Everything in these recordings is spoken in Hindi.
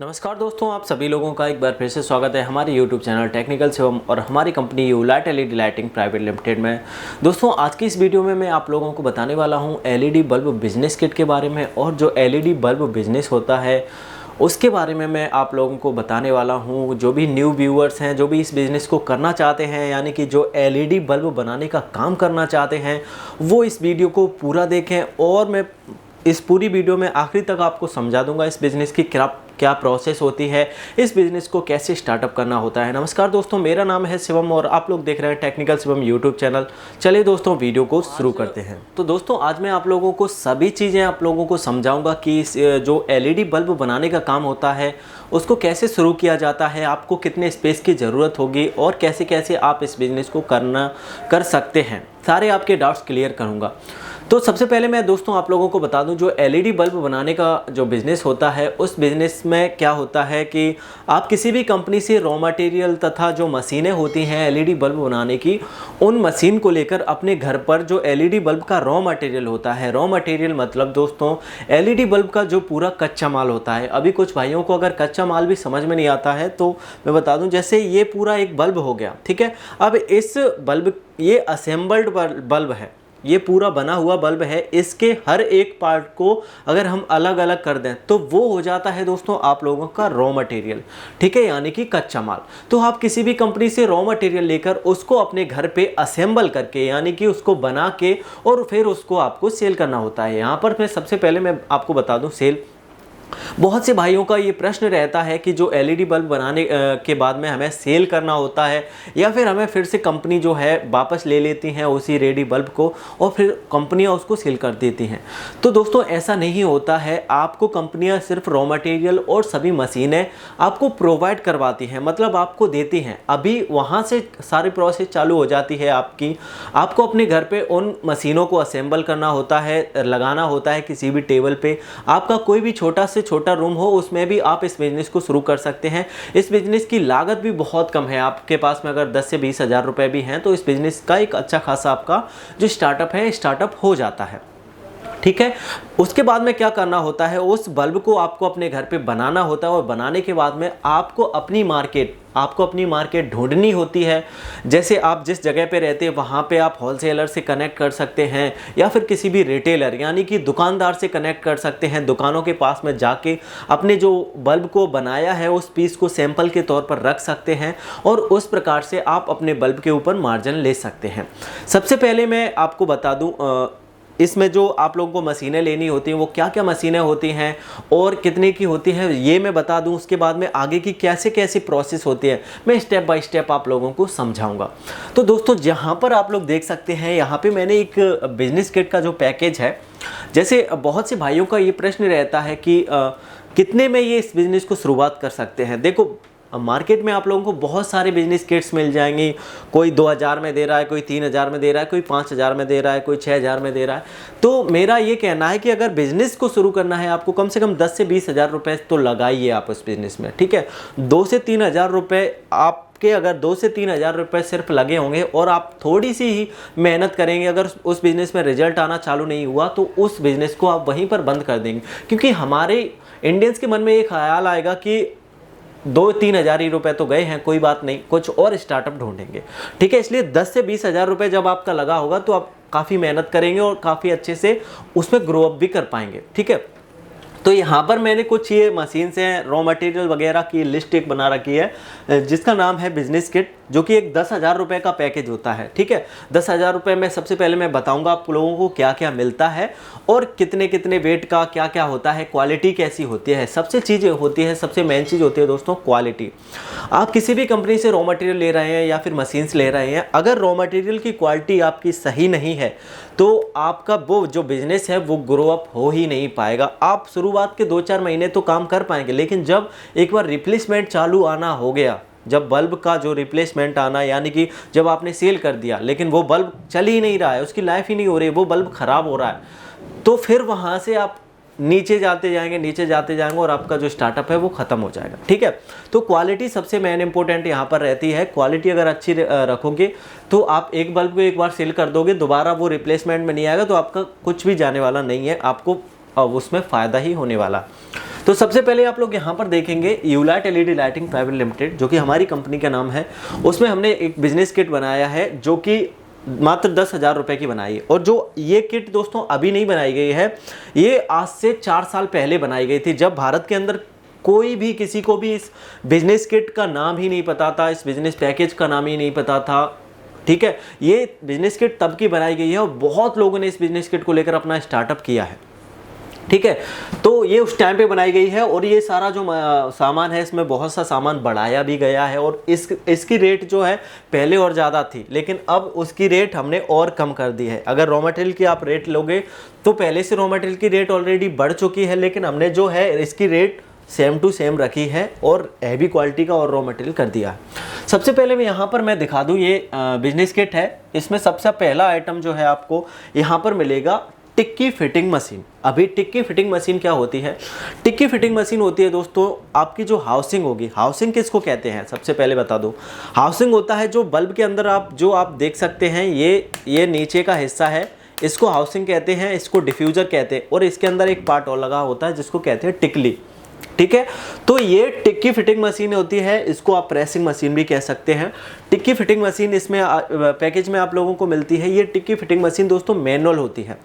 नमस्कार दोस्तों, आप सभी लोगों का एक बार फिर से स्वागत है हमारे YouTube चैनल टेक्निकल शिवम और हमारी company Ulight LED lighting private limited में। दोस्तों, आज की इस वीडियो में मैं आप लोगों को बताने वाला हूं एलईडी बल्ब बिजनेस किट के बारे में, और जो एलईडी बल्ब बिजनेस होता है उसके बारे में मैं आप लोगों को बताने वाला हूं। जो भी न्यू व्यूअर्स हैं, जो भी इस बिज़नेस को करना चाहते हैं, यानी कि जो एलईडी बल्ब बनाने का काम करना चाहते हैं, वो इस वीडियो को पूरा देखें। और मैं इस पूरी वीडियो में आखिरी तक आपको समझा दूंगा इस बिज़नेस की क्या प्रोसेस होती है, इस बिज़नेस को कैसे स्टार्टअप करना होता है। नमस्कार दोस्तों, मेरा नाम है शिवम और आप लोग देख रहे हैं टेक्निकल शिवम यूट्यूब चैनल। चलिए दोस्तों, वीडियो को शुरू करते हैं। तो दोस्तों, आज मैं आप लोगों को सभी चीज़ें आप लोगों को समझाऊंगा कि जो एलईडी बल्ब बनाने का काम होता है उसको कैसे शुरू किया जाता है, आपको कितने स्पेस की ज़रूरत होगी और कैसे कैसे आप इस बिज़नेस को कर सकते हैं। सारे आपके डाउट्स क्लियर करूँगा। तो सबसे पहले मैं दोस्तों आप लोगों को बता दूं, जो एलईडी बल्ब बनाने का जो बिज़नेस होता है उस बिज़नेस में क्या होता है कि आप किसी भी कंपनी से रॉ मटेरियल तथा जो मशीनें होती हैं एलईडी बल्ब बनाने की, उन मशीन को लेकर अपने घर पर जो एलईडी बल्ब का रॉ मटेरियल होता है, रॉ मटेरियल मतलब दोस्तों एलईडी बल्ब का जो पूरा कच्चा माल होता है। अभी कुछ भाइयों को अगर कच्चा माल भी समझ में नहीं आता है तो मैं बता दूँ, जैसे ये पूरा एक बल्ब हो गया, ठीक है। अब इस बल्ब, ये असेंबल्ड बल्ब है, ये पूरा बना हुआ बल्ब है। इसके हर एक पार्ट को अगर हम अलग अलग कर दें तो वो हो जाता है दोस्तों आप लोगों का रॉ मटेरियल, ठीक है, यानी कि कच्चा माल। तो आप किसी भी कंपनी से रॉ मटेरियल लेकर उसको अपने घर पे असेंबल करके, यानी कि उसको बना के और फिर उसको आपको सेल करना होता है। यहाँ पर मैं सबसे पहले मैं आपको बता दूँ, सेल बहुत से भाइयों का ये प्रश्न रहता है कि जो एलईडी बल्ब बनाने के बाद में हमें सेल करना होता है या फिर हमें फिर से कंपनी जो है वापस ले लेती हैं उसी रेडी बल्ब को और फिर कंपनियां उसको सेल कर देती हैं। तो दोस्तों ऐसा नहीं होता है। आपको कंपनियां सिर्फ रॉ मटेरियल और सभी मशीनें आपको प्रोवाइड करवाती हैं, मतलब आपको देती हैं। अभी वहाँ से सारी प्रोसेस चालू हो जाती है आपकी। आपको अपने घर पर उन मशीनों को असेंबल करना होता है, लगाना होता है किसी भी टेबल पर। आपका कोई भी छोटा रूम हो उसमें भी आप इस बिजनेस को शुरू कर सकते हैं। इस बिजनेस की लागत भी बहुत कम है। आपके पास में अगर 10 से 20 हज़ार रुपए भी हैं तो इस बिजनेस का एक अच्छा खासा आपका जो स्टार्टअप है, स्टार्टअप हो जाता है, ठीक है। उसके बाद में क्या करना होता है, उस बल्ब को आपको अपने घर पे बनाना होता है और बनाने के बाद में आपको अपनी मार्केट ढूंढनी होती है। जैसे आप जिस जगह पे रहते हैं वहाँ पे आप होलसेलर से कनेक्ट कर सकते हैं या फिर किसी भी रिटेलर यानी कि दुकानदार से कनेक्ट कर सकते हैं। दुकानों के पास में जाके अपने जो बल्ब को बनाया है उस पीस को सैंपल के तौर पर रख सकते हैं और उस प्रकार से आप अपने बल्ब के ऊपर मार्जिन ले सकते हैं। सबसे पहले मैं आपको बता दूँ, इसमें जो आप लोगों को मशीनें लेनी होती हैं वो क्या क्या मशीनें होती हैं और कितने की होती है ये मैं बता दूं। उसके बाद में आगे की कैसे कैसे प्रोसेस होती है मैं स्टेप बाय स्टेप आप लोगों को समझाऊंगा। तो दोस्तों, जहां पर आप लोग देख सकते हैं, यहाँ पे मैंने एक बिजनेस किट का जो पैकेज है, जैसे बहुत से भाइयों का ये प्रश्न रहता है कि कितने में ये इस बिज़नेस को शुरुआत कर सकते हैं। देखो, मार्केट में आप लोगों को बहुत सारे बिजनेस किट्स मिल जाएंगी। कोई 2000 में दे रहा है, कोई 3000 में दे रहा है, कोई 5000 में दे रहा है, कोई 6000 में दे रहा है। तो मेरा ये कहना है कि अगर बिजनेस को शुरू करना है आपको कम से कम 10 से 20 हज़ार रुपये तो लगाइए आप उस बिज़नेस में, ठीक है। 2 से 3 हज़ार रुपये आपके, अगर 2 से 3 हज़ार रुपये सिर्फ लगे होंगे और आप थोड़ी सी ही मेहनत करेंगे, अगर उस बिज़नेस में रिजल्ट आना चालू नहीं हुआ तो उस बिज़नेस को आप वहीं पर बंद कर देंगे। क्योंकि हमारे इंडियंस के मन में ये ख्याल आएगा कि 2-3 हज़ार ही रुपये तो गए हैं, कोई बात नहीं, कुछ और स्टार्टअप ढूंढेंगे, ठीक है। इसलिए 10 से 20 हज़ार रुपये जब आपका लगा होगा तो आप काफ़ी मेहनत करेंगे और काफ़ी अच्छे से उसमें ग्रो अप भी कर पाएंगे, ठीक है। तो यहाँ पर मैंने कुछ ये मशीन से रॉ मटेरियल वगैरह की लिस्ट एक बना रखी है जिसका नाम है बिजनेस किट, जो कि एक 10 हज़ार रुपये का पैकेज होता है, ठीक है। 10 हज़ार रुपये में सबसे पहले मैं बताऊंगा आप लोगों को क्या क्या मिलता है और कितने कितने वेट का क्या क्या होता है, क्वालिटी कैसी होती है। सबसे चीज़ होती है, सबसे मेन चीज़ होती है दोस्तों क्वालिटी। आप किसी भी कंपनी से रॉ मटेरियल ले रहे हैं या फिर मशीन्स ले रहे हैं, अगर रॉ मटेरियल की क्वालिटी आपकी सही नहीं है तो आपका वो जो बिज़नेस है वो ग्रो अप हो ही नहीं पाएगा। आप शुरुआत के 2-4 महीने तो काम कर पाएंगे, लेकिन जब एक बार रिप्लेसमेंट चालू आना हो गया, जब बल्ब का जो रिप्लेसमेंट आना, यानी कि जब आपने सेल कर दिया लेकिन वो बल्ब चल ही नहीं रहा है, उसकी लाइफ ही नहीं हो रही, वो बल्ब ख़राब हो रहा है, तो फिर वहाँ से आप नीचे जाते जाएंगे और आपका जो स्टार्टअप है वो ख़त्म हो जाएगा, ठीक है। तो क्वालिटी सबसे मेन इंपॉर्टेंट यहाँ पर रहती है। क्वालिटी अगर अच्छी रखोगे तो आप एक बल्ब को एक बार सेल कर दोगे, दोबारा वो रिप्लेसमेंट में नहीं आएगा तो आपका कुछ भी जाने वाला नहीं है, आपको उसमें फ़ायदा ही होने वाला। तो सबसे पहले आप लोग यहाँ पर देखेंगे यूलाइट एलईडी लाइटिंग प्राइवेट लिमिटेड, जो कि हमारी कंपनी का नाम है। उसमें हमने एक बिजनेस किट बनाया है जो कि मात्र 10,000 रुपये की बनाई है। और जो ये किट दोस्तों अभी नहीं बनाई गई है, ये आज से 4 साल पहले बनाई गई थी, जब भारत के अंदर कोई भी किसी को भी इस बिजनेस किट का नाम ही नहीं पता था, इस बिजनेस पैकेज का नाम ही नहीं पता था। ठीक है, ये बिजनेस किट तब की बनाई गई है और बहुत लोगों ने इस बिजनेस किट को लेकर अपना स्टार्टअप किया है। ठीक है, तो ये उस टाइम पे बनाई गई है और ये सारा जो सामान है, इसमें बहुत सा सामान बढ़ाया भी गया है और इसकी रेट जो है पहले और ज़्यादा थी, लेकिन अब उसकी रेट हमने और कम कर दी है। अगर रॉ मटेरियल की आप रेट लोगे तो पहले से रॉ मटेरियल की रेट ऑलरेडी बढ़ चुकी है, लेकिन हमने जो है इसकी रेट सेम टू सेम रखी है और हैवी क्वालिटी का और रॉ मटेरियल कर दिया है। सबसे पहले यहाँ पर मैं दिखा दूँ, ये बिजनेस किट है। इसमें सबसे पहला आइटम जो है आपको यहाँ पर मिलेगा टिक्की फिटिंग मशीन। अभी टिक्की फिटिंग मशीन क्या होती है? टिक्की फिटिंग मशीन होती है दोस्तों आपकी जो हाउसिंग होगी। हाउसिंग किसको कहते हैं सबसे पहले बता दो। हाउसिंग होता है जो बल्ब के अंदर आप देख सकते हैं, ये नीचे का हिस्सा है, इसको हाउसिंग कहते हैं, इसको डिफ्यूज़र कहते हैं। और इसके अंदर एक पार्ट और लगा होता है जिसको कहते हैं टिकली। ठीक है, तो ये टिक्की फिटिंग मशीन होती है, इसको आप प्रेसिंग मशीन भी कह सकते हैं। टिक्की फिटिंग मशीन इसमें पैकेज में आप लोगों को मिलती है। ये टिक्की फिटिंग मशीन दोस्तों मैनुअल होती है।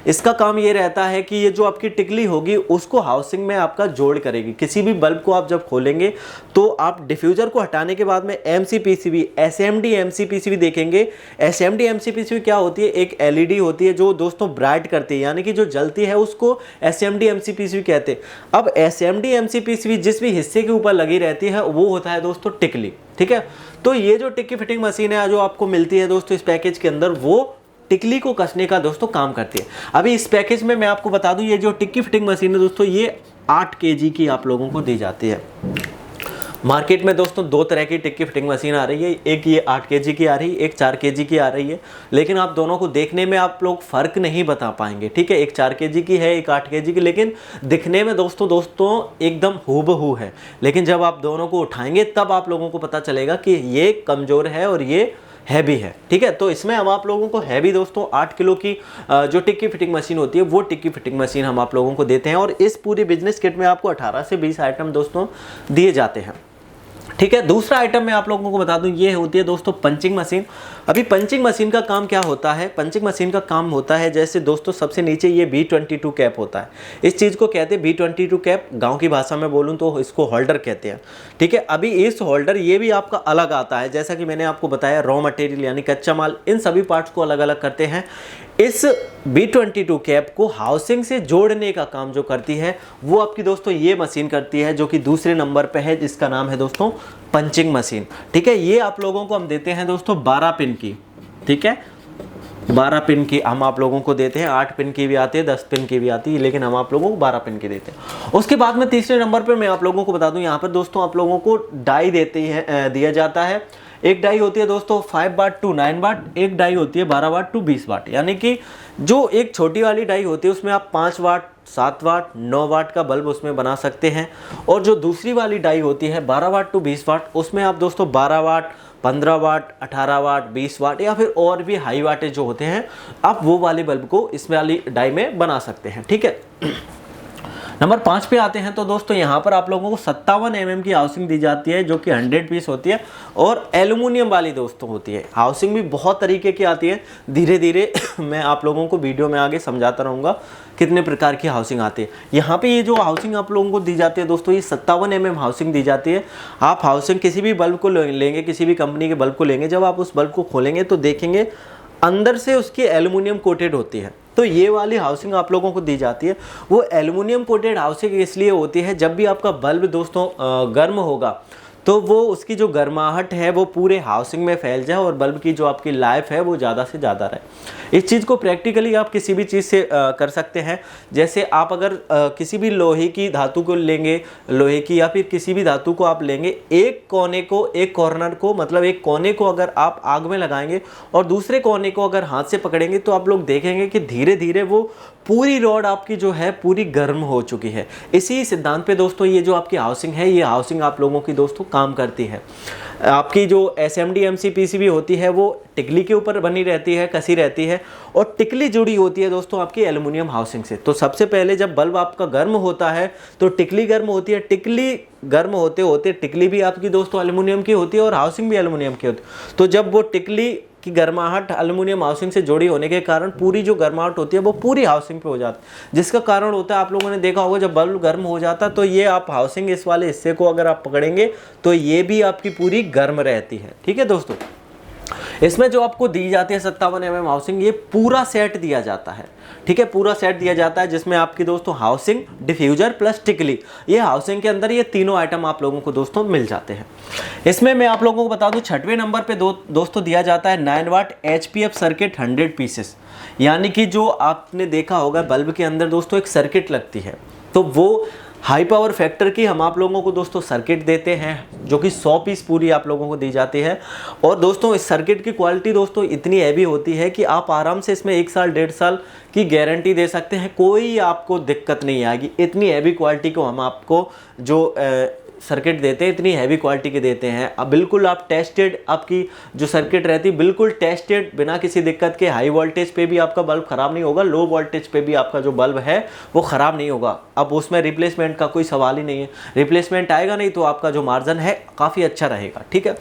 इसका काम ये रहता है कि ये जो आपकी टिकली होगी उसको हाउसिंग में आपका जोड़ करेगी। किसी भी बल्ब को आप जब खोलेंगे तो आप डिफ्यूज़र को हटाने के बाद में MCPCB SMD MCPCB देखेंगे। SMD MCPCB क्या होती है? एक LED होती है जो दोस्तों ब्राइट करती है, यानी कि जो जलती है उसको SMD MCPCB कहते हैं। अब SMD MCPCB जिस भी हिस्से के ऊपर लगी रहती है वो होता है दोस्तों टिकली। ठीक है, तो ये जो टिक्की फिटिंग मशीन है जो आपको मिलती है दोस्तों इस पैकेज के अंदर, वो टिकली को कसने का दोस्तों काम करती है। अभी इस पैकेज में मैं आपको बता दूं, ये जो टिक्की फिटिंग मशीन है दोस्तों ये 8 kg की आप लोगों को दी जाती है। मार्केट में दोस्तों 2 तरह की टिक्की फिटिंग मशीन आ रही है, एक ये 8 kg की आ रही है, एक 4 kg की आ रही है। लेकिन आप दोनों को देखने में आप लोग फ़र्क नहीं बता पाएंगे। ठीक है, एक 4 kg की है, एक 8 kg की, लेकिन दिखने में दोस्तों एकदम हूबहू है। लेकिन जब आप दोनों को उठाएंगे तब आप लोगों को पता चलेगा कि ये कमज़ोर है और ये हैवी है। ठीक है, तो इसमें हम आप लोगों को हैवी दोस्तों 8 किलो की जो टिक्की फिटिंग मशीन होती है वो टिक्की फिटिंग मशीन हम आप लोगों को देते हैं। और इस पूरी बिजनेस किट में आपको 18 से 20 आइटम दोस्तों दिए जाते हैं। ठीक है, दूसरा आइटम मैं आप लोगों को बता दूं, ये होती है दोस्तों पंचिंग मशीन। अभी पंचिंग मशीन का काम क्या होता है? पंचिंग मशीन का काम होता है जैसे दोस्तों सबसे नीचे ये B22 कैप होता है। इस चीज़ को कहते हैं B22 कैप, गांव की भाषा में बोलूं तो इसको होल्डर कहते हैं। ठीक है, अभी इस होल्डर ये भी आपका अलग आता है, जैसा कि मैंने आपको बताया रॉ मटेरियल यानी कच्चा माल, इन सभी पार्ट्स को अलग अलग करते हैं। इस B22 कैप को हाउसिंग से जोड़ने का काम जो करती है वो आपकी दोस्तों ये मशीन करती है, जो कि दूसरे नंबर पे है, जिसका नाम है दोस्तों पंचिंग मशीन। ठीक है, ये आप लोगों को हम देते हैं दोस्तों 12 पिन की। ठीक है, 12 पिन की हम आप लोगों को देते हैं। 8 पिन की भी आती है, 10 पिन की भी आती है, लेकिन हम आप लोगों को 12 पिन की देते हैं। उसके बाद में तीसरे नंबर पर मैं आप लोगों को बता दूं, यहाँ पर दोस्तों आप लोगों को डाई दिया जाता है। एक डाई होती है दोस्तों 5 वाट टू 9 वाट, एक डाई होती है 12 वाट टू 20 वाट। यानी कि जो एक छोटी वाली डाई होती है उसमें आप 5 वाट 7 वाट 9 वाट का बल्ब उसमें बना सकते हैं। और जो दूसरी वाली डाई होती है 12 वाट टू 20 वाट, उसमें आप दोस्तों 12 वाट 15 वाट 18 वाट 20 वाट या फिर और भी हाई वाटेज जो होते हैं, आप वो वाले बल्ब को इस वाली डाई में बना सकते हैं। ठीक है, नंबर 5 पे आते हैं तो दोस्तों यहाँ पर आप लोगों को 57 mm की हाउसिंग दी जाती है, जो कि 100 पीस होती है और एल्युमिनियम वाली दोस्तों होती है। हाउसिंग भी बहुत तरीके की आती है, धीरे धीरे मैं आप लोगों को वीडियो में आगे समझाता रहूँगा कितने प्रकार की हाउसिंग आती है। यहाँ पे ये जो हाउसिंग आप लोगों को दी जाती है दोस्तों, ये 57 mm हाउसिंग दी जाती है। आप हाउसिंग किसी भी बल्ब को लेंगे, किसी भी कंपनी के बल्ब को लेंगे, जब आप उस बल्ब को खोलेंगे तो देखेंगे अंदर से उसकी एल्युमिनियम कोटेड होती है। तो ये वाली हाउसिंग आप लोगों को दी जाती है। वो एल्युमिनियम कोटेड हाउसिंग इसलिए होती है, जब भी आपका बल्ब दोस्तों गर्म होगा तो वो उसकी जो गर्माहट है वो पूरे हाउसिंग में फैल जाए और बल्ब की जो आपकी लाइफ है वो ज़्यादा से ज़्यादा रहे। इस चीज़ को प्रैक्टिकली आप किसी भी चीज़ से कर सकते हैं। जैसे आप अगर किसी भी लोहे की धातु को लेंगे, लोहे की या फिर किसी भी धातु को आप लेंगे, एक कॉर्नर को मतलब एक कोने को अगर आप आग में लगाएंगे और दूसरे कोने को अगर हाथ से पकड़ेंगे तो आप लोग देखेंगे कि धीरे धीरे वो पूरी रॉड आपकी जो है पूरी गर्म हो चुकी है। इसी सिद्धांत पे दोस्तों ये जो आपकी हाउसिंग है, ये हाउसिंग आप लोगों की दोस्तों काम करती है। आपकी जो SMD MC PCB होती है वो टिकली के ऊपर बनी रहती है, कसी रहती है, और टिकली जुड़ी होती है दोस्तों आपकी एल्युमिनियम हाउसिंग से। तो सबसे पहले जब बल्ब आपका गर्म होता है तो टिकली गर्म होती है, टिकली गर्म होते होते टिकली भी आपकी दोस्तों एल्युमिनियम की होती है और हाउसिंग भी एल्युमिनियम की होती है। तो जब वो टिकली की गर्माहट एल्युमिनियम हाउसिंग से जुड़ी होने के कारण पूरी जो गर्माहट होती है वो पूरी हाउसिंग पे हो जाती है, जिसका कारण होता है आप लोगों ने देखा होगा जब बल्ब गर्म हो जाता है तो ये आप हाउसिंग इस वाले हिस्से को अगर आप पकड़ेंगे तो ये भी आपकी पूरी गर्म रहती है। ठीक है दोस्तों, इसमें जो आपको दी जाती है 57 mm हाउसिंग, ये पूरा सेट दिया जाता है। ठीक है, पूरा सेट दिया जाता है जिसमें आपकी दोस्तों हाउसिंग, डिफ्यूजर प्लस टिकली, ये हाउसिंग के अंदर ये तीनों आइटम आप लोगों को दोस्तों मिल जाते हैं। इसमें मैं आप लोगों को बता दूं 6वें नंबर पे दोस्तों दिया जाता है 9 वाट HPF सर्किट 100 पीसेस, यानी कि जो आपने देखा होगा बल्ब के अंदर दोस्तों एक सर्किट लगती है, तो वो हाई पावर फैक्टर की हम आप लोगों को दोस्तों सर्किट देते हैं जो कि 100 पीस पूरी आप लोगों को दी जाती है। और दोस्तों इस सर्किट की क्वालिटी दोस्तों इतनी हैवी होती है कि आप आराम से इसमें 1 साल 1.5 साल की गारंटी दे सकते हैं, कोई आपको दिक्कत नहीं आएगी। इतनी हैवी क्वालिटी को हम आपको जो सर्किट देते हैं इतनी हैवी क्वालिटी के देते हैं। अब बिल्कुल आप टेस्टेड, आपकी जो सर्किट रहती है बिल्कुल टेस्टेड, बिना किसी दिक्कत के। हाई वोल्टेज पे भी आपका बल्ब ख़राब नहीं होगा, लो वोल्टेज पे भी आपका जो बल्ब है वो ख़राब नहीं होगा। अब उसमें रिप्लेसमेंट का कोई सवाल ही नहीं है, रिप्लेसमेंट आएगा नहीं तो आपका जो मार्जिन है काफ़ी अच्छा रहेगा। ठीक है,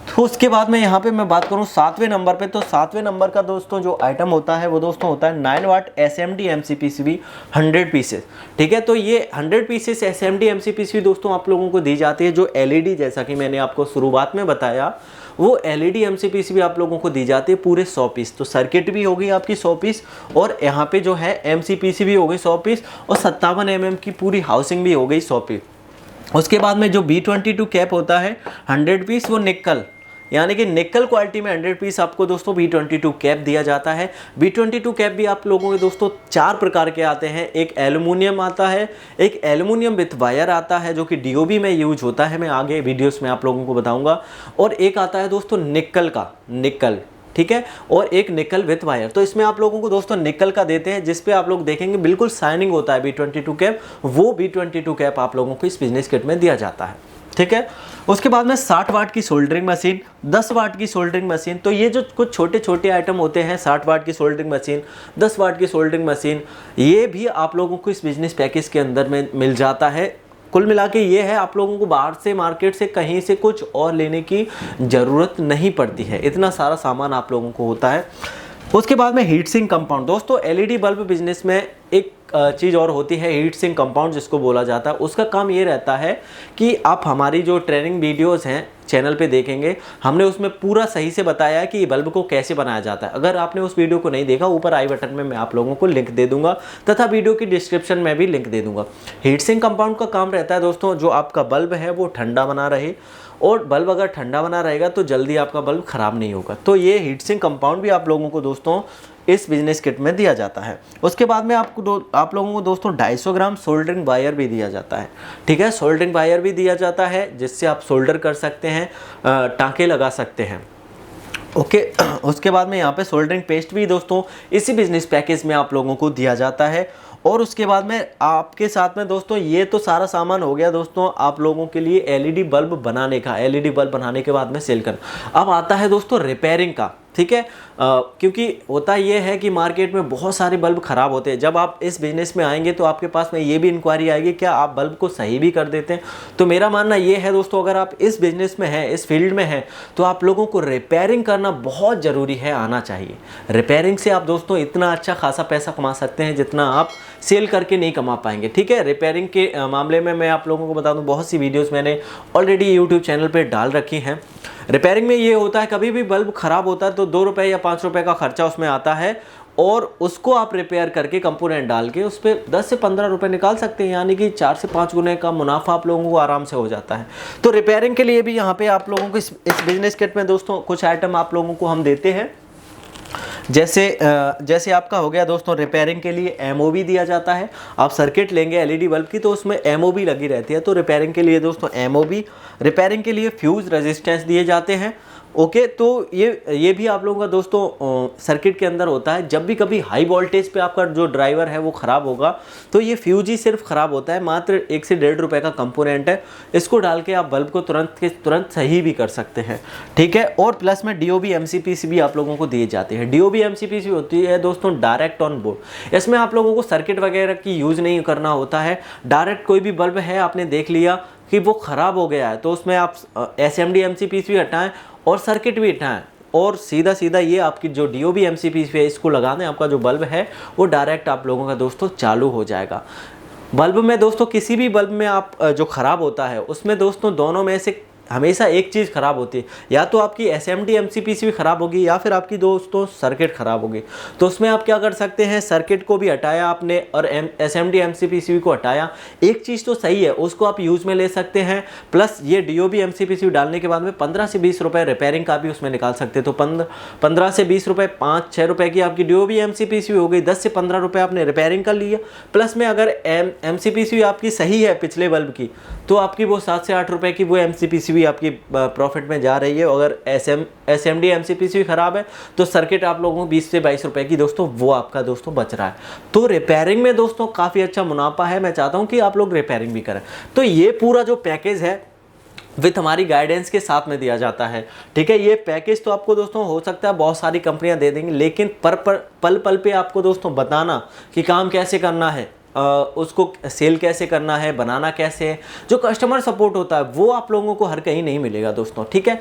तो उसके बाद में यहाँ पे मैं बात करूँ 7वें नंबर पे, तो 7वें नंबर का दोस्तों जो आइटम होता है वो दोस्तों होता है 9 वाट SMD MC PCB 100 पीसेस। ठीक है, तो ये 100 पीसेस SMD MC PCB दोस्तों आप लोगों को दी जाती है। जो LED, जैसा कि मैंने आपको शुरुआत में बताया, वो LED MC PCB आप लोगों को दी जाती है पूरे 100 पीस। तो सर्किट भी होगी आपकी 100 पीस, और यहाँ पे जो है MC PCB हो गई 100 पीस, और 57 mm की पूरी हाउसिंग भी हो गई 100 पीस। उसके बाद में जो B22 कैप होता है 100 पीस, वो निकल, यानी कि निकल क्वालिटी में 100 पीस आपको दोस्तों B22 कैप दिया जाता है। B22 कैप भी आप लोगों के दोस्तों 4 प्रकार के आते हैं। एक एल्युमिनियम आता है, एक एल्युमिनियम विथ वायर आता है जो कि DOB में यूज होता है, मैं आगे वीडियोस में आप लोगों को बताऊंगा, और एक आता है दोस्तों निकल का, निकल। ठीक है, और एक निकल विथ वायर। तो इसमें आप लोगों को दोस्तों निकल का देते हैं, जिस पे आप लोग देखेंगे बिल्कुल शाइनिंग होता है B22 कैप, वो B22 कैप आप लोगों को इस बिजनेस किट में दिया जाता है। ठीक है, उसके बाद में 60 वाट की सोल्डरिंग मशीन, 10 वाट की सोल्डरिंग मशीन। तो ये जो कुछ छोटे छोटे आइटम होते हैं, 60 वाट की सोल्डरिंग मशीन, 10 वाट की सोल्डरिंग मशीन, ये भी आप लोगों को इस बिजनेस पैकेज के अंदर में मिल जाता है। कुल मिला के ये है, आप लोगों को बाहर से, मार्केट से, कहीं से कुछ और लेने की ज़रूरत नहीं पड़ती है, इतना सारा सामान आप लोगों को होता है। उसके बाद में हीट सिंक कंपाउंड, दोस्तों LED बल्ब बिजनेस में एक चीज़ और होती है हीट सिंक कंपाउंड जिसको बोला जाता है। उसका काम ये रहता है कि आप हमारी जो ट्रेनिंग वीडियोस हैं चैनल पे देखेंगे, हमने उसमें पूरा सही से बताया है कि बल्ब को कैसे बनाया जाता है। अगर आपने उस वीडियो को नहीं देखा, ऊपर आई बटन में मैं आप लोगों को लिंक दे दूंगा, तथा वीडियो की डिस्क्रिप्शन में भी लिंक दे दूंगा। हीट सिंक कंपाउंड का काम रहता है दोस्तों, जो आपका बल्ब है वो ठंडा बना रहे, और बल्ब अगर ठंडा बना रहेगा तो जल्दी आपका बल्ब ख़राब नहीं होगा। तो ये हीट सिंक कंपाउंड भी आप लोगों को दोस्तों इस बिजनेस किट में दिया जाता है। उसके बाद में आप लोगों को दोस्तों 250 ग्राम सोल्डरिंग वायर भी दिया जाता है। ठीक है, सोल्डरिंग वायर भी दिया जाता है जिससे आप सोल्डर कर सकते हैं, टाँके लगा सकते हैं। ओके, उसके बाद में यहाँ पे सोल्डरिंग पेस्ट भी दोस्तों इसी बिजनेस पैकेज में आप लोगों को दिया जाता है। और उसके बाद में आपके साथ में दोस्तों ये तो सारा सामान हो गया दोस्तों आप लोगों के लिए LED बल्ब बनाने का, LED बल्ब बनाने के बाद में सेल करना। अब आता है दोस्तों रिपेयरिंग का। ठीक है, क्योंकि होता ये है कि मार्केट में बहुत सारे बल्ब ख़राब होते हैं। जब आप इस बिज़नेस में आएंगे तो आपके पास में ये भी इंक्वायरी आएगी क्या आप बल्ब को सही भी कर देते हैं। तो मेरा मानना ये है दोस्तों, अगर आप इस बिज़नेस में हैं, इस फील्ड में हैं, तो आप लोगों को रिपेयरिंग करना बहुत ज़रूरी है, आना चाहिए। रिपेयरिंग से आप दोस्तों इतना अच्छा खासा पैसा कमा सकते हैं जितना आप सेल करके नहीं कमा पाएंगे। ठीक है, रिपेयरिंग के मामले में मैं आप लोगों को बता दूँ, बहुत सी वीडियोज़ मैंने ऑलरेडी यूट्यूब चैनल पर डाल रखी हैं। रिपेयरिंग में ये होता है, कभी भी बल्ब ख़राब होता है तो 2 रुपये या 5 रुपये का खर्चा उसमें आता है, और उसको आप रिपेयर करके कंपोनेंट डाल के उस पर 10 से 15 रुपये निकाल सकते हैं, यानी कि 4 से 5 गुने का मुनाफा आप लोगों को आराम से हो जाता है। तो रिपेयरिंग के लिए भी यहाँ पे आप लोगों को इस बिजनेस किट में दोस्तों कुछ आइटम आप लोगों को हम देते हैं। जैसे आपका हो गया दोस्तों, रिपेयरिंग के लिए MOB दिया जाता है। आप सर्किट लेंगे LED बल्ब की तो उसमें MOB लगी रहती है, तो रिपेयरिंग के लिए दोस्तों MOB, रिपेयरिंग के लिए फ्यूज़ रेजिस्टेंस दिए जाते हैं। ओके, तो ये भी आप लोगों का दोस्तों सर्किट के अंदर होता है। जब भी कभी हाई वोल्टेज पे आपका जो ड्राइवर है वो ख़राब होगा तो ये फ्यूज ही सिर्फ ख़राब होता है। मात्र 1 से 1.5 रुपये का कंपोनेंट है, इसको डाल के आप बल्ब को तुरंत के तुरंत सही भी कर सकते हैं, ठीक है। और प्लस में DOB MCPC भी आप लोगों को दिए जाते हैं। DOB MCPC होती है दोस्तों डायरेक्ट ऑन बोर्ड। इसमें आप लोगों को सर्किट वगैरह की यूज़ नहीं करना होता है। डायरेक्ट कोई भी बल्ब है, आपने देख लिया कि वो ख़राब हो गया है तो उसमें आप SMD MCPC भी हटाएं और सर्किट भी हटाएं और सीधा सीधा ये आपकी जो DOB MCPC है इसको लगा दें, आपका जो बल्ब है वो डायरेक्ट आप लोगों का दोस्तों चालू हो जाएगा। बल्ब में दोस्तों किसी भी बल्ब में आप जो ख़राब होता है उसमें दोस्तों दोनों में से हमेशा एक चीज़ ख़राब होती है, या तो आपकी SMD MCPC भी ख़राब होगी या फिर आपकी दोस्तों सर्किट ख़राब होगी। तो उसमें आप क्या कर सकते हैं, सर्किट को भी हटाया आपने और SMD MCPC को हटाया, एक चीज़ तो सही है उसको आप यूज़ में ले सकते हैं। प्लस ये DOB MCPC डालने के बाद में 15 से 20 रुपये रिपेयरिंग का भी उसमें निकाल सकते हैं। तो 15 से 20 रुपये, 5-6 रुपये की आपकी DOB MCPC हो गई, 10 से 15 रुपये आपने रिपेयरिंग कर लिया। प्लस में अगर MCPC आपकी सही है पिछले बल्ब की तो आपकी वो 7 से 8 रुपये की वो MCPC भी आपकी प्रॉफिट में जा रही है। अगर SMD MCPC भी ख़राब है तो सर्किट आप लोगों को 20 से 22 रुपये की दोस्तों वो आपका दोस्तों बच रहा है। तो रिपेयरिंग में दोस्तों काफ़ी अच्छा मुनाफा है। मैं चाहता हूँ कि आप लोग रिपेयरिंग भी करें। तो ये पूरा जो पैकेज है विथ हमारी गाइडेंस के साथ में दिया जाता है, ठीक है। ये पैकेज तो आपको दोस्तों हो सकता है बहुत सारी कंपनियां दे देंगी, लेकिन पल पल पे आपको दोस्तों बताना कि काम कैसे करना है, उसको सेल कैसे करना है, बनाना कैसे है, जो कस्टमर सपोर्ट होता है वो आप लोगों को हर कहीं नहीं मिलेगा दोस्तों, ठीक है।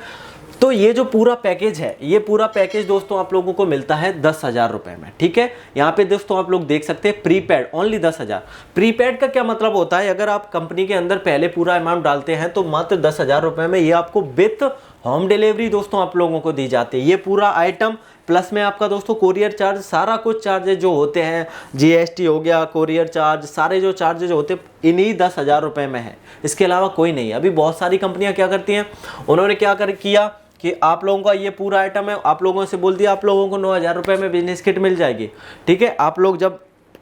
तो ये जो पूरा पैकेज है, ये पूरा पैकेज दोस्तों आप लोगों को मिलता है 10,000 रुपये में, ठीक है। यहाँ पे दोस्तों आप लोग देख सकते हैं प्रीपेड ओनली 10,000। प्रीपेड का क्या मतलब होता है, अगर आप कंपनी के अंदर पहले पूरा अमाउंट डालते हैं तो मात्र 10,000 रुपये में ये आपको विथ होम डिलीवरी दोस्तों आप लोगों को दी जाती है। ये पूरा आइटम प्लस में आपका दोस्तों कोरियर चार्ज, सारा कुछ चार्जेज जो होते हैं, GST हो गया, कोरियर चार्ज, सारे जो चार्जेज होते हैं इन्हीं 10,000 रुपये में है, इसके अलावा कोई नहीं है। अभी बहुत सारी कंपनियां क्या करती हैं, उन्होंने क्या किया कि आप लोगों का ये पूरा आइटम है, आप लोगों से बोल दिया आप लोगों को 9,000 रुपये में बिजनेस किट मिल जाएगी, ठीक है। आप लोग जब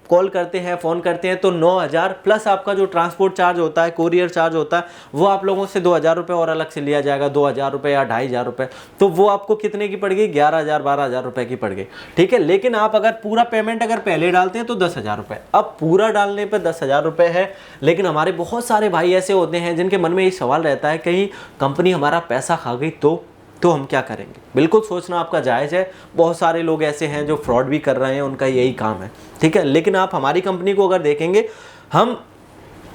कॉल करते हैं, फ़ोन करते हैं तो 9,000 प्लस आपका जो ट्रांसपोर्ट चार्ज होता है, कोरियर चार्ज होता है, वो आप लोगों से 2,000 रुपये और अलग से लिया जाएगा, 2,000 रुपये या 2,500 रुपये। तो वो आपको कितने की पड़ गई, 11,000 12,000 रुपये की पड़ गई, ठीक है। लेकिन आप अगर पूरा पेमेंट अगर पहले डालते हैं तो 10,000 रुपये, अब पूरा डालने पर 10,000 रुपये है। लेकिन हमारे बहुत सारे भाई ऐसे होते हैं जिनके मन में ये सवाल रहता है कहीं कंपनी हमारा पैसा खा गई तो हम क्या करेंगे। बिल्कुल सोचना आपका जायज़ है, बहुत सारे लोग ऐसे हैं जो फ्रॉड भी कर रहे हैं, उनका यही काम है, ठीक है। लेकिन आप हमारी कंपनी को अगर देखेंगे, हम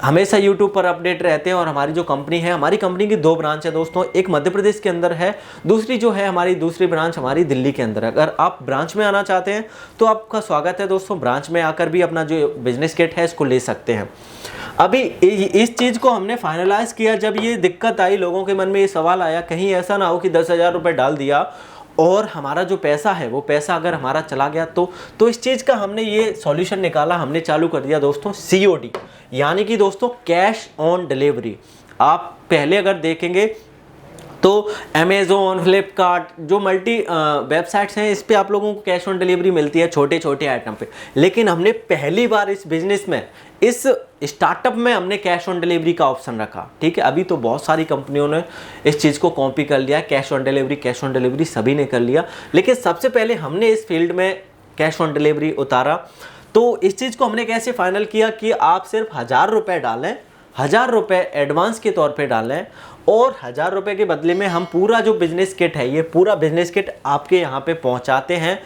हमेशा YouTube पर अपडेट रहते हैं और हमारी जो कंपनी है, हमारी कंपनी की 2 ब्रांच है दोस्तों, एक मध्य प्रदेश के अंदर है, दूसरी जो है हमारी दूसरी ब्रांच हमारी दिल्ली के अंदर है। अगर आप ब्रांच में आना चाहते हैं तो आपका स्वागत है दोस्तों, ब्रांच में आकर भी अपना जो बिजनेस किट है इसको ले सकते हैं। अभी इस चीज़ को हमने फाइनलाइज किया जब ये दिक्कत आई, लोगों के मन में ये सवाल आया कहीं ऐसा ना हो कि 10,000 रुपये डाल दिया और हमारा जो पैसा है वो पैसा अगर हमारा चला गया तो इस चीज़ का हमने ये सॉल्यूशन निकाला, हमने चालू कर दिया दोस्तों COD, यानी कि दोस्तों कैश ऑन डिलीवरी। आप पहले अगर देखेंगे तो अमेज़ोन, फ्लिपकार्ट जो मल्टी वेबसाइट्स हैं, इस पे आप लोगों को कैश ऑन डिलीवरी मिलती है छोटे छोटे आइटम पे। लेकिन हमने पहली बार इस बिजनेस में, इस स्टार्टअप में हमने कैश ऑन डिलीवरी का ऑप्शन रखा, ठीक है। अभी तो बहुत सारी कंपनियों ने इस चीज़ को कॉपी कर लिया, कैश ऑन डिलीवरी सभी ने कर लिया, लेकिन सबसे पहले हमने इस फील्ड में कैश ऑन डिलीवरी उतारा। तो इस चीज़ को हमने कैसे फाइनल किया कि आप सिर्फ 1,000 रुपये डालें, 1,000 रुपये एडवांस के तौर पे डालें और 1,000 रुपये के बदले में हम पूरा जो बिजनेस किट है, ये पूरा बिजनेस किट आपके यहाँ पे पहुँचाते हैं।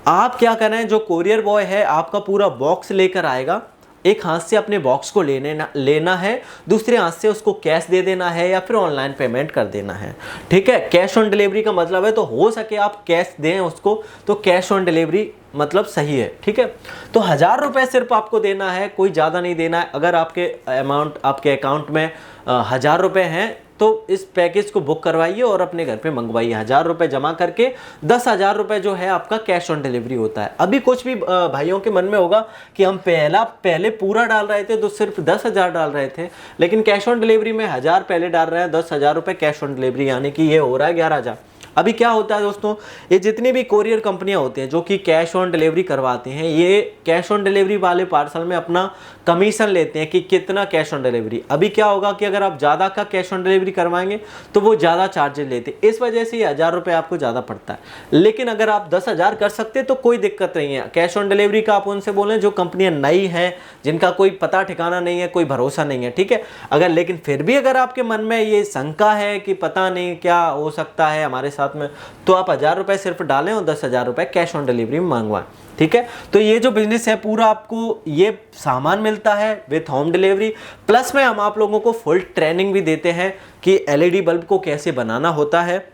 आप क्या करें, जो कोरियर बॉय है आपका पूरा बॉक्स लेकर आएगा, एक हाथ से अपने बॉक्स को लेना है, दूसरे हाथ से उसको कैश दे देना है या फिर ऑनलाइन पेमेंट कर देना है, ठीक है। कैश ऑन डिलीवरी का मतलब है तो हो सके आप कैश दें उसको, तो कैश ऑन डिलीवरी मतलब सही है, ठीक है। तो 1,000 रुपये सिर्फ आपको देना है, कोई ज़्यादा नहीं देना है। अगर आपके आपके अकाउंट में 1,000 रुपये हैं तो इस पैकेज को बुक करवाइए और अपने घर पे मंगवाइए। 1,000 रुपये जमा करके 10,000 रुपये जो है आपका कैश ऑन डिलीवरी होता है। अभी कुछ भी भाइयों के मन में होगा कि हम पहले पूरा डाल रहे थे तो सिर्फ 10,000 डाल रहे थे, लेकिन कैश ऑन डिलीवरी में 1,000 पहले डाल रहे हैं, 10,000 रुपये कैश ऑन डिलीवरी, यानी कि ये हो रहा है 11,000। अभी क्या होता है दोस्तों, ये जितनी भी कोरियर कंपनियां होती हैं जो कि कैश ऑन डिलीवरी करवाती हैं, ये कैश ऑन डिलीवरी वाले पार्सल में अपना कमीशन लेते हैं कि कितना कैश ऑन डिलीवरी। अभी क्या होगा कि अगर आप ज़्यादा का कैश ऑन डिलीवरी करवाएंगे तो वो ज़्यादा चार्जेस लेते हैं, इस वजह से ये 1000 रुपये आपको ज़्यादा पड़ता है। लेकिन अगर आप 10,000 कर सकते तो कोई दिक्कत नहीं है। कैश ऑन डिलीवरी का आप उनसे बोलें जो कंपनियां नई हैं, जिनका कोई पता ठिकाना नहीं है, कोई भरोसा नहीं है, ठीक है। अगर लेकिन फिर भी अगर आपके मन में ये शंका है कि पता नहीं क्या हो सकता है हमारे साथ में, तो आप 1000 रुपये सिर्फ डालें और 10,000 रुपये कैश ऑन डिलीवरी में मंगवाएं, ठीक है। तो ये जो बिजनेस है पूरा आपको ये सामान मिलता है विथ होम डिलीवरी, प्लस में हम आप लोगों को फुल ट्रेनिंग भी देते हैं कि एलईडी बल्ब को कैसे बनाना होता है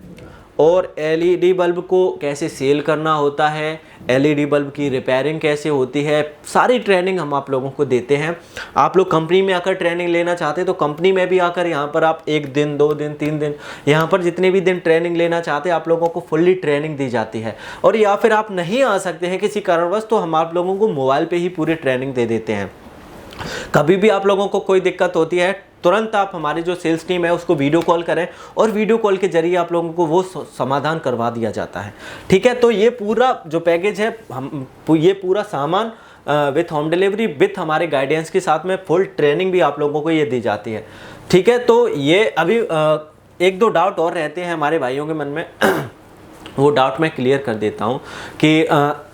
और एलईडी बल्ब को कैसे सेल करना होता है, एलईडी बल्ब की रिपेयरिंग कैसे होती है, सारी ट्रेनिंग हम आप लोगों को देते हैं। आप लोग कंपनी में आकर ट्रेनिंग लेना चाहते हैं तो कंपनी में भी आकर यहाँ पर आप 1 दिन 2 दिन 3 दिन यहाँ पर जितने भी दिन ट्रेनिंग लेना चाहते हैं आप लोगों को फुल्ली ट्रेनिंग दी जाती है। और या फिर आप नहीं आ सकते हैं किसी कारणवश, तो हम आप लोगों को मोबाइल पर ही पूरी ट्रेनिंग दे देते हैं। कभी भी आप लोगों को कोई दिक्कत होती है तुरंत आप हमारी जो सेल्स टीम है उसको वीडियो कॉल करें और वीडियो कॉल के जरिए आप लोगों को वो समाधान करवा दिया जाता है, ठीक है। तो ये पूरा जो पैकेज है, हम ये पूरा सामान विथ होम डिलीवरी विथ हमारे गाइडेंस के साथ में फुल ट्रेनिंग भी आप लोगों को ये दी जाती है, ठीक है। तो ये अभी 1-2 डाउट और रहते हैं हमारे भाइयों के मन में वो डाउट मैं क्लियर कर देता हूँ कि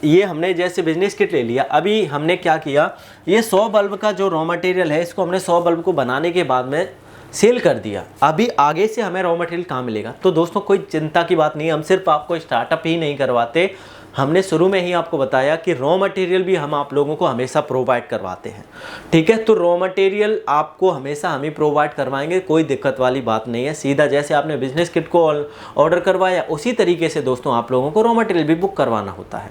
ये हमने जैसे बिजनेस किट ले लिया, अभी हमने क्या किया, ये 100 बल्ब का जो रॉ मटेरियल है इसको हमने 100 बल्ब को बनाने के बाद में सेल कर दिया। अभी आगे से हमें रॉ मटेरियल कहाँ मिलेगा? तो दोस्तों कोई चिंता की बात नहीं है, हम सिर्फ आपको स्टार्टअप ही नहीं करवाते, हमने शुरू में ही आपको बताया कि रॉ मटेरियल भी हम आप लोगों को हमेशा प्रोवाइड करवाते हैं, ठीक है। तो रॉ मटेरियल आपको हमेशा हम ही प्रोवाइड करवाएंगे, कोई दिक्कत वाली बात नहीं है। सीधा जैसे आपने बिजनेस किट को ऑर्डर करवाया उसी तरीके से दोस्तों आप लोगों को रॉ मटेरियल भी बुक करवाना होता है,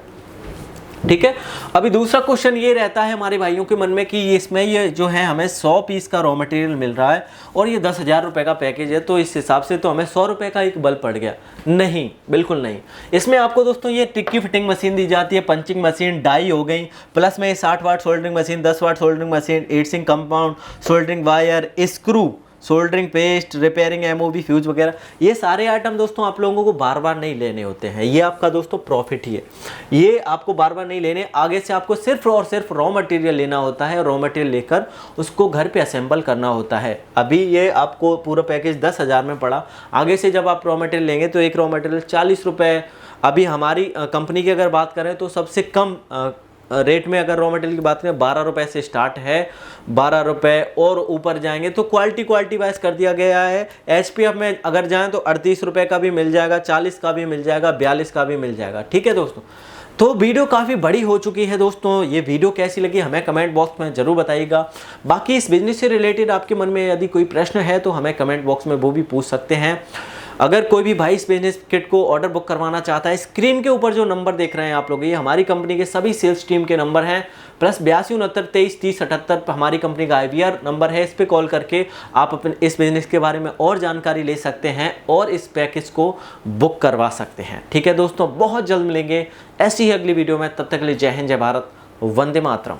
ठीक है। अभी दूसरा क्वेश्चन ये रहता है हमारे भाइयों के मन में कि इसमें ये जो है हमें 100 पीस का रॉ मटेरियल मिल रहा है और ये 10,000 रुपये का पैकेज है, तो इस हिसाब से तो हमें 100 रुपये का एक बल्ब पड़ गया। नहीं, बिल्कुल नहीं। इसमें आपको दोस्तों ये टिक्की फिटिंग मशीन दी जाती है, पंचिंग मशीन, डाई हो गई, प्लस में 60 watt soldering machine, 10 watt soldering machine, heat compound, soldering wire, screw, soldering paste, repairing MOV, fuse वगैरह, ये सारे आइटम दोस्तों आप लोगों को बार बार नहीं लेने होते हैं। ये आपका दोस्तों प्रॉफिट ही है, ये आपको बार बार नहीं लेने। आगे से आपको सिर्फ और सिर्फ रॉ मटेरियल लेना होता है, रॉ मटेरियल लेकर उसको घर पे असेंबल करना होता है। अभी ये आपको पूरा पैकेज 10,000 में पड़ा, आगे से जब आप रॉ मटेरियल लेंगे तो एक रॉ मटेरियल 40 रुपये। अभी हमारी कंपनी की अगर बात करें तो सबसे कम रेट में अगर रॉ मटेरियल की बात करें 12 रुपये से स्टार्ट है, 12 रुपये और ऊपर जाएंगे तो क्वालिटी वाइज कर दिया गया है। एचपीएफ में अगर जाएं तो 38 रुपये का भी मिल जाएगा, 40 का भी मिल जाएगा, 42 का भी मिल जाएगा, ठीक है दोस्तों। तो वीडियो काफ़ी बड़ी हो चुकी है दोस्तों, ये वीडियो कैसी लगी हमें कमेंट बॉक्स में ज़रूर बताइएगा। बाकी इस बिजनेस से रिलेटेड आपके मन में यदि कोई प्रश्न है तो हमें कमेंट बॉक्स में वो भी पूछ सकते हैं। अगर कोई भी भाई इस बिजनेस किट को ऑर्डर बुक करवाना चाहता है, स्क्रीन के ऊपर जो नंबर देख रहे हैं आप लोग, ये हमारी कंपनी के सभी सेल्स टीम के नंबर हैं, प्लस 8269233078 हमारी कंपनी का IVR नंबर है। इस पर कॉल करके आप अपने इस बिजनेस के बारे में और जानकारी ले सकते हैं और इस पैकेज को बुक करवा सकते हैं, ठीक है दोस्तों। बहुत जल्द मिलेंगे ऐसी ही अगली वीडियो में, तब तक के लिए जय हिंद, जय भारत, वंदे मातरम।